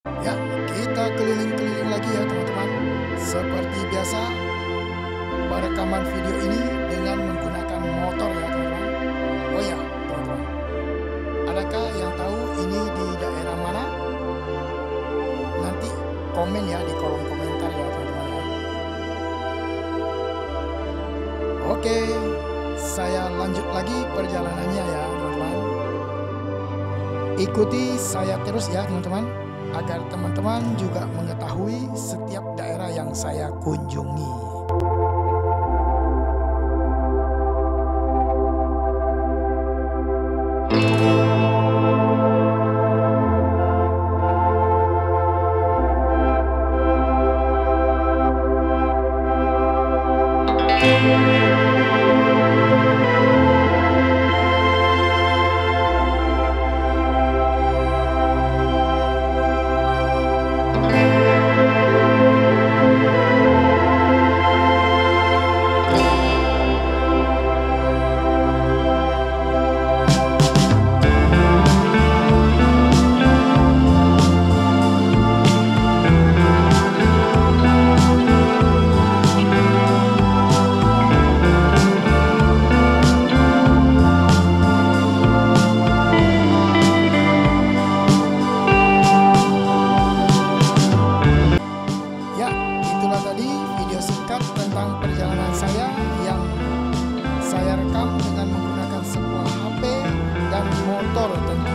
Ya, kita keliling-keliling lagi ya teman-teman. Seperti biasa, perekaman video ini dengan menggunakan motor ya teman-teman. Oh ya teman-teman, adakah yang tahu ini di daerah mana? Nanti komen ya di kolom komentar ya teman-teman ya. Oke, saya lanjut lagi perjalanannya ya teman-teman. Ikuti saya terus ya teman-teman, agar teman-teman juga mengetahui setiap daerah yang saya kunjungi. Tentang perjalanan saya yang saya rekam dengan menggunakan sebuah HP dan motor tentu.